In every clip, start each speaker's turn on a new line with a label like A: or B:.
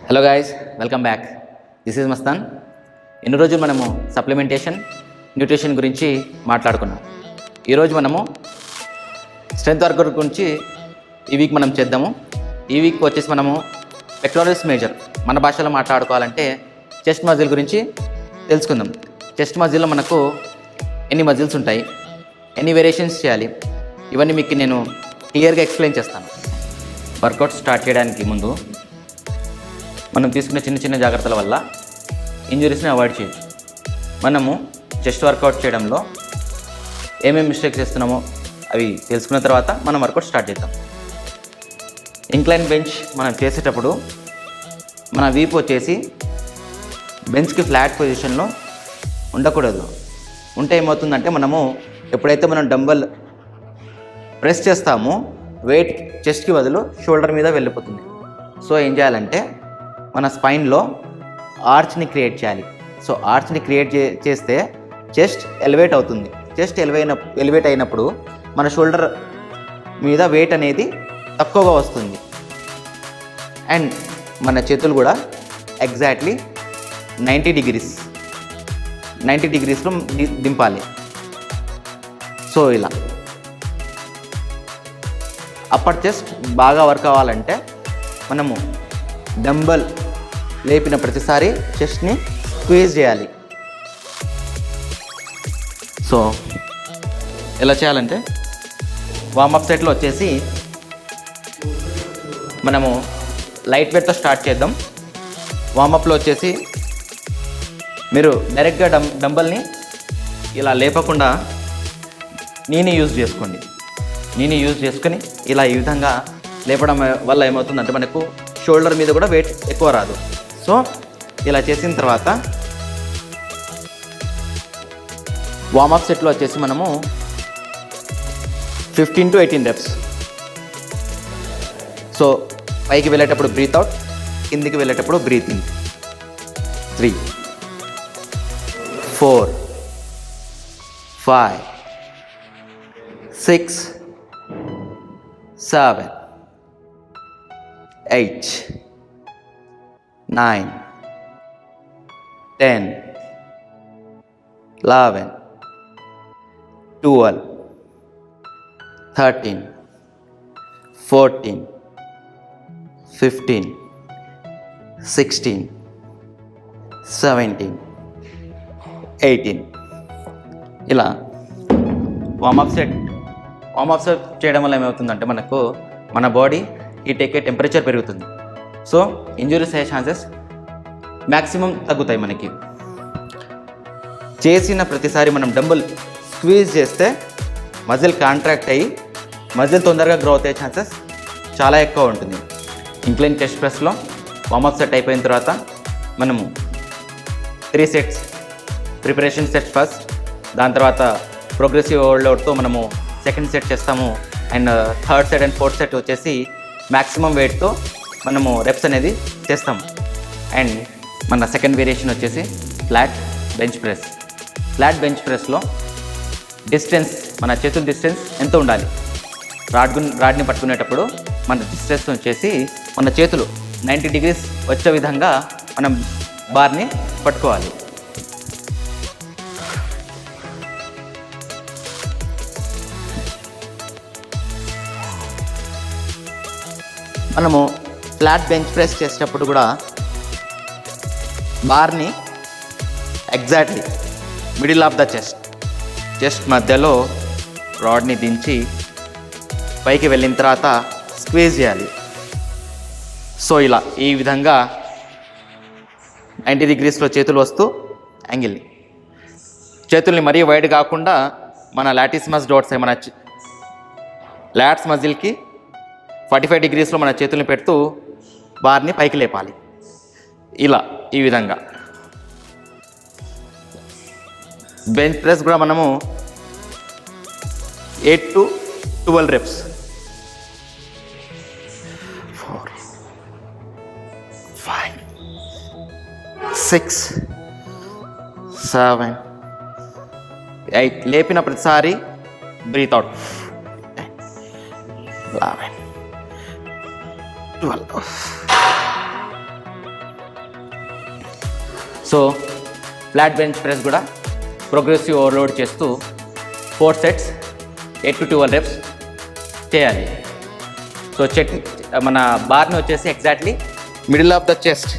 A: Hello guys, welcome back. This is Mastan. ఎన్ని రోజులు మనము సప్లిమెంటేషన్, న్యూట్రిషన్ గురించి మాట్లాడుకున్నాం. ఈరోజు మనము స్ట్రెంత్ వర్కౌట్ గురించి ఈ వీక్ మనం చేద్దాము. ఈ వీక్ వచ్చేసి మనము పెక్టోరల్స్ మేజర్, మన భాషలో మాట్లాడుకోవాలంటే చెస్ట్ మజిల్ గురించి తెలుసుకుందాం. చెస్ట్ మజిల్లో మనకు ఎన్ని మజిల్స్ ఉంటాయి, ఎన్ని వేరియేషన్స్ చేయాలి, ఇవన్నీ మీకు నేను క్లియర్గా ఎక్స్ప్లెయిన్ చేస్తాను. వర్కౌట్ స్టార్ట్ చేయడానికి ముందు మనం తీసుకునే చిన్న చిన్న జాగ్రత్తల వల్ల ఇంజురీస్ని అవాయిడ్ చేయొచ్చు. మనము చెస్ట్ వర్కౌట్ చేయడంలో ఏమేమి మిస్టేక్స్ చేస్తున్నామో అవి తెలుసుకున్న తర్వాత మనం వర్కౌట్ స్టార్ట్ చేద్దాం. ఇంక్లైన్ బెంచ్ మనం చేసేటప్పుడు మన వీపు వచ్చేసి బెంచ్కి ఫ్లాట్ పొజిషన్లో ఉండకూడదు. ఉంటే ఏమవుతుందంటే మనము ఎప్పుడైతే మనం డంబల్ ప్రెస్ చేస్తామో వెయిట్ చెస్ట్కి బదులు షోల్డర్ మీద వెళ్ళిపోతుంది. సో ఏం చేయాలంటే మన స్పైన్లో ఆర్చ్ని క్రియేట్ చేయాలి. సో ఆర్చ్ని క్రియేట్ చేస్తే చెస్ట్ ఎలివేట్ అవుతుంది. చెస్ట్ ఎలివేట్ అయినప్పుడు మన షోల్డర్ మీద వెయిట్ అనేది తక్కువగా వస్తుంది. అండ్ మన చేతులు కూడా ఎగ్జాక్ట్లీ 90 డిగ్రీస్లో దింపాలి. సో ఇలా అప్పర్ చెస్ట్ బాగా వర్క్ అవ్వాలంటే మనము డంబల్ లేపిన ప్రతిసారి చెస్ట్ని స్క్వీజ్ చేయాలి. సో ఎలా చేయాలంటే వార్మప్ సెట్లో వచ్చేసి మనము లైట్ వెయిట్తో స్టార్ట్ చేద్దాం. వార్మప్లో వచ్చేసి మీరు డైరెక్ట్గా డంబల్ని ఇలా లేపకుండా నీని యూజ్ చేసుకోండి. నీని యూజ్ చేసుకొని ఇలా ఈ విధంగా లేపడం వల్ల ఏమవుతుందంటే మనకు షోల్డర్ మీద కూడా వెయిట్ ఎక్కువ రాదు. సో ఇలా చేసిన తర్వాత వార్మప్ సెట్లో వచ్చేసి మనము 15 to 18 reps. సో పైకి వెళ్ళేటప్పుడు బ్రీత్ అవుట్, కిందికి వెళ్ళేటప్పుడు బ్రీత్ ఇన్. 3, 4, 5, 6, 7, 8, 9, 10, 11, 12, 13, 14, 15, 16, 17, 18. ఇలా వార్మప్ సెట్ చేయడం వల్ల ఏమవుతుందంటే మనకు మన బాడీ హీట్ ఎక్కే టెంపరేచర్ పెరుగుతుంది. సో ఇంజురీస్ అయ్యే ఛాన్సెస్ మ్యాక్సిమం తగ్గుతాయి. మనకి చేసిన ప్రతిసారి మనం డంబుల్ స్క్వీజ్ చేస్తే మజిల్ కాంట్రాక్ట్ అయ్యి మజిల్ తొందరగా గ్రో అయ్యే ఛాన్సెస్ చాలా ఎక్కువ ఉంటుంది. ఇంక్లైన్ చెస్ట్ ప్రెస్లో వార్మప్ సెట్ అయిపోయిన తర్వాత మనము 3 sets ప్రిపరేషన్ సెట్స్ ఫస్ట్, దాని తర్వాత ప్రోగ్రెసివ్ ఓవర్లోడ్తో మనము సెకండ్ సెట్ చేస్తాము. And third set and fourth set వచ్చేసి మ్యాక్సిమం వెయిట్తో మనము రెప్స్ అనేది చేస్తాం. అండ్ మన సెకండ్ వేరియేషన్ వచ్చేసి flat bench press. Flat bench ప్రెస్లో డిస్టెన్స్, మన చేతుల డిస్టెన్స్ ఎంత ఉండాలి? రాడ్ని పట్టుకునేటప్పుడు మన డిస్టెన్స్ వచ్చేసి మన చేతులు 90 degrees వచ్చే విధంగా మనం బార్ని పట్టుకోవాలి. మనము ఫ్లాట్ బెంచ్ ప్రెస్ చేసేటప్పుడు కూడా బార్ని exactly middle of the chest మధ్యలో రాడ్ని దించి పైకి వెళ్ళిన తర్వాత స్క్వీజ్ చేయాలి. సో ఇలా ఈ విధంగా 90 degreesలో చేతులు వస్తూ చేతుల్ని మరీ వైడ్ కాకుండా మన లాటిస్మస్ డోట్స్, మన లాట్స్ మజిల్కి 45 degreesలో మన చేతుల్ని పెడుతూ బార్ని పైకి లేపాలి. ఇలా ఈ విధంగా బెంచ్ ప్రెస్ కూడా మనము 8 to 12 reps. 4, 5, 6, 7, 8 లేపిన ప్రతిసారి breath out. 11, 12, so flat bench press కూడా ప్రోగ్రెసివ్ ఓవర్లోడ్ చేస్తూ 4 సెట్స్ 8 to 12 reps చేయాలి. సో మన బార్ని వచ్చేసి exactly middle of the chest,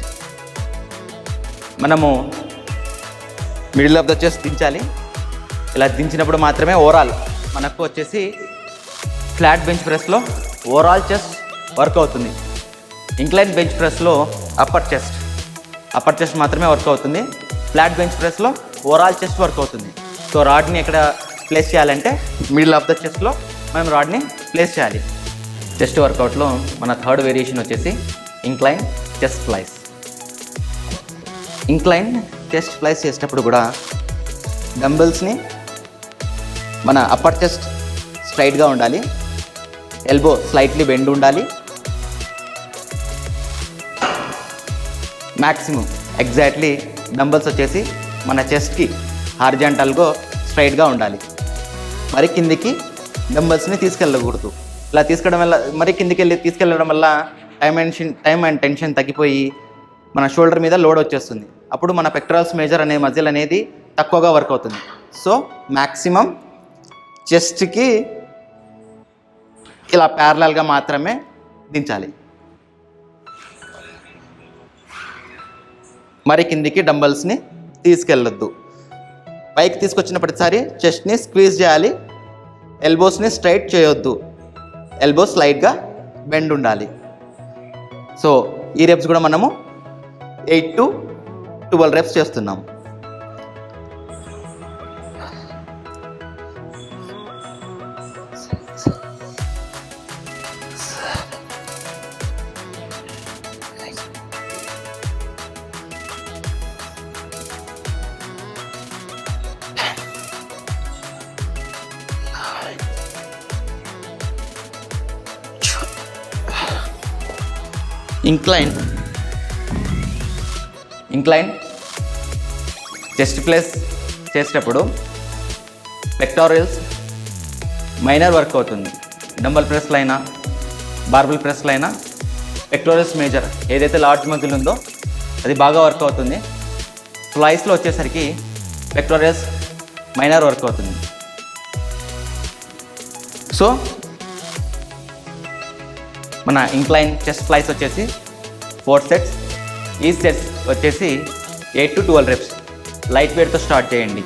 A: మనము మిడిల్ ఆఫ్ ద చెస్ట్ దించాలి. ఇలా దించినప్పుడు మాత్రమే ఓవరాల్ మనకు వచ్చేసి ఫ్లాట్ బెంచ్ ప్రెస్లో ఓవరాల్ చెస్ట్ వర్క్ అవుతుంది. ఇంక్లైన్ బెంచ్ ప్రెస్లో అప్పర్ చెస్ట్ మాత్రమే వర్క్ అవుతుంది. ఫ్లాట్ బెంచ్ ప్రెస్లో ఓవరాల్ చెస్ట్ వర్క్ అవుతుంది. సో రాడ్ని ఎక్కడ ప్లేస్ చేయాలంటే మిడిల్ ఆఫ్ ద చెస్ట్లో మనం రాడ్ని ప్లేస్ చేయాలి. చెస్ట్ వర్కౌట్లో మన థర్డ్ వేరియేషన్ వచ్చేసి incline chest flies. Incline chest flies చేసేటప్పుడు కూడా డంబుల్స్ని మన అప్పర్ చెస్ట్ స్ట్రైట్గా ఉండాలి, ఎల్బో స్లైట్లీ బెండ్ ఉండాలి. మ్యాక్సిమం ఎగ్జాక్ట్లీ డంబుల్స్ వచ్చేసి మన చెస్ట్కి హారిజాంటల్గా స్ట్రైట్గా ఉండాలి. మరి కిందికి డంబుల్స్ని తీసుకెళ్ళకూడదు. ఇలా తీసుకెళ్ళడం వల్ల మరి కిందికి తీసుకెళ్ళడం వల్ల టైం అండ్ టెన్షన్ తగ్గిపోయి మన షోల్డర్ మీద లోడ్ వచ్చేస్తుంది. అప్పుడు మన పెక్టరల్స్ మేజర్ అనే మజిల్ అనేది తక్కువగా వర్క్ అవుతుంది. సో మ్యాక్సిమం చెస్ట్కి ఇలా ప్యారలల్గా మాత్రమే దించాలి. మరి కిందికి డంబల్స్ని తీసుకెళ్ళొద్దు. పైకి తీసుకొచ్చిన ప్రతిసారి చెస్ట్ని స్క్వీజ్ చేయాలి, ఎల్బోస్ని స్ట్రైట్ చేయొద్దు, ఎల్బోస్ స్లైట్గా బెండ్ ఉండాలి. సో ఈ రెప్స్ కూడా మనము 8 to 12 రెప్స్ చేస్తున్నాం. ఇంక్లైన్ చెస్ట్ ప్లేస్ చేసేటప్పుడు పెక్టోరియల్స్ మైనర్ వర్క్ అవుతుంది. డంబల్ ప్రెస్లో అయినా బార్బల్ ప్రెస్లో అయినా పెక్టోరియల్స్ మేజర్ ఏదైతే లార్జ్ మజిల్ ఉందో అది బాగా వర్క్ అవుతుంది. ఫ్లైస్లో వచ్చేసరికి పెక్టోరియల్స్ మైనర్ వర్క్ అవుతుంది. సో మన ఇంక్లైన్ చెస్ట్ ఫ్లైస్ వచ్చేసి 4 సెట్స్, ఈ సెట్స్ వచ్చేసి 8 to 12 రెప్స్ లైట్ వెయిట్తో స్టార్ట్ చేయండి.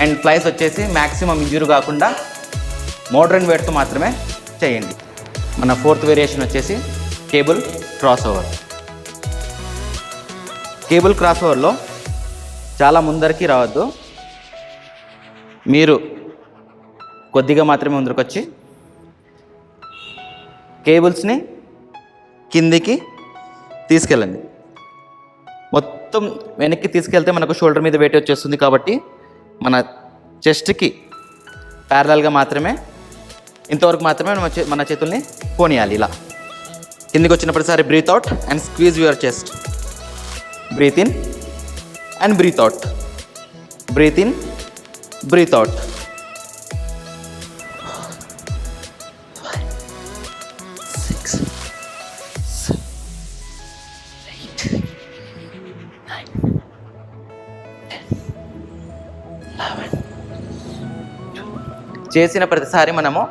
A: అండ్ ఫ్లైస్ వచ్చేసి మ్యాక్సిమం ఇంజూరీ కాకుండా మోడర్న్ వెయిట్తో మాత్రమే చేయండి. మన 4th వేరియేషన్ వచ్చేసి cable cross over. Cable cross ఓవర్లో చాలా ముందరికి రావద్దు, మీరు కొద్దిగా మాత్రమే ముందరకు వచ్చి కేబుల్స్ని కిందికి తీసుకెళ్ళండి. మొత్తం వెనక్కి తీసుకెళ్తే మనకు షోల్డర్ మీద వెయిట్ వచ్చేస్తుంది. కాబట్టి మన చెస్ట్కి ప్యారలల్గా మాత్రమే ఇంతవరకు మాత్రమే మన చేతుల్ని పోనీయాలి. ఇలా కిందికి వచ్చిన ప్రతిసారి breath out and squeeze your chest. Breathe in and breathe out, breathe in, breathe out. చేసిన ప్రతిసారి మనము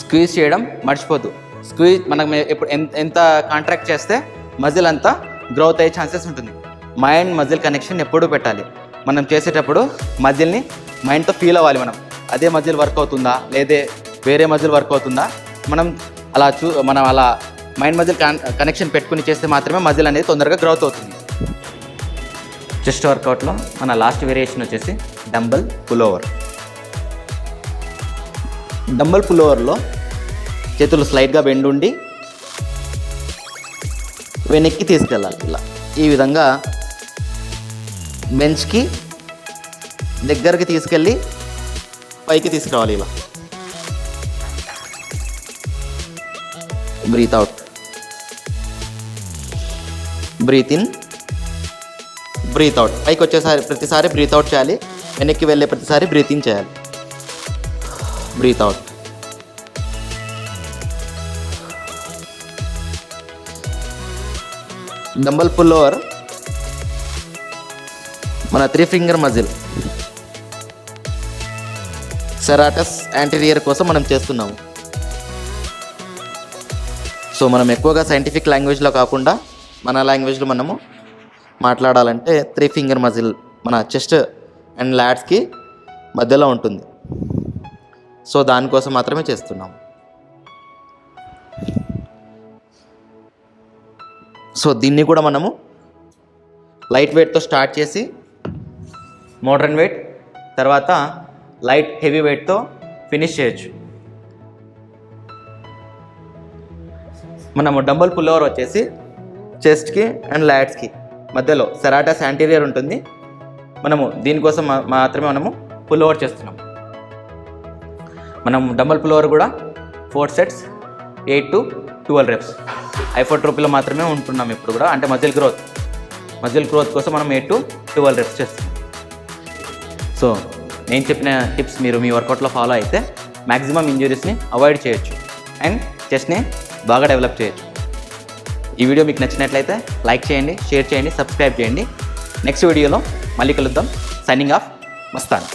A: స్క్వీజ్ చేయడం మర్చిపోద్దు. స్క్వీజ్ మనకు ఎప్పుడు ఎంత కాంట్రాక్ట్ చేస్తే మజిల్ అంతా గ్రోత్ అయ్యే ఛాన్సెస్ ఉంటుంది. మైండ్ మజిల్ కనెక్షన్ ఎప్పుడూ పెట్టాలి. మనం చేసేటప్పుడు మజిల్ని మైండ్తో ఫీల్ అవ్వాలి. అదే మజిల్ వర్క్ అవుతుందా లేదే వేరే మజిల్ వర్క్ అవుతుందా మనం అలా మైండ్ మజిల్ కనెక్షన్ పెట్టుకుని చేస్తే మాత్రమే మజిల్ అనేది తొందరగా గ్రోత్ అవుతుంది. చెస్ట్ వర్కౌట్లో మన లాస్ట్ వేరియేషన్ వచ్చేసి dumbbell pull over. Dumbbell pull ఓవర్లో చేతులు స్లైడ్గా బెండ్ ఉండి వెనక్కి తీసుకెళ్ళాలి. ఇలా ఈ విధంగా బెంచ్కి దగ్గరికి తీసుకెళ్ళి పైకి తీసుకురావాలి. ఇలా breathe out, breathe in, breathe out. పైకి వచ్చేసారి ప్రతిసారి బ్రీత్ అవుట్ చేయాలి, వెనక్కి వెళ్ళే ప్రతిసారి బ్రీత్ ఇన్ చేయాలి. Breathe out. Dumbbell pull over మన 3 ఫింగర్ మజిల్ సెరాటస్ యాంటీరియర్ కోసం మనం చేస్తున్నాము. సో మనం ఎక్కువగా సైంటిఫిక్ లాంగ్వేజ్లో కాకుండా మన లాంగ్వేజ్లో మనము మాట్లాడాలంటే 3 ఫింగర్ మజిల్ మన చెస్ట్ అండ్ లాట్స్కి మధ్యలో ఉంటుంది. సో దానికోసం మాత్రమే చేస్తున్నాము. సో దీన్ని కూడా మనము లైట్ వెయిట్తో స్టార్ట్ చేసి మోడర్న్ వెయిట్ తర్వాత లైట్ హెవీ వెయిట్తో ఫినిష్ చేయొచ్చు. మనము డంబల్ పుల్ ఓవర్ వచ్చేసి చెస్ట్కి అండ్ లాట్స్కి మధ్యలో సెరాటస్ యాంటీరియర్ ఉంటుంది. మనము దీనికోసం మాత్రమే మనము పుల్ ఓవర్ చేస్తున్నాం. మనం డంబల్ పుల్ ఓవర్ కూడా 4 sets 8 to 12 reps హైపర్ట్రోఫీలో మాత్రమే ఉంటున్నాం ఇప్పుడు కూడా. అంటే మజిల్ గ్రోత్ కోసం మనం 8 to 12 reps చేస్తున్నాం. సో నేను చెప్పిన టిప్స్ మీరు మీ వర్కౌట్లో ఫాలో అయితే మ్యాక్సిమం ఇంజురీస్ని అవాయిడ్ చేయొచ్చు అండ్ చెస్ట్ని బాగా డెవలప్ చేయొచ్చు. ఈ వీడియో మీకు నచ్చినట్లయితే లైక్ చేయండి, షేర్ చేయండి, సబ్స్క్రైబ్ చేయండి. నెక్స్ట్ వీడియోలో మళ్ళీ కలుద్దాం. Signing off, Mastan.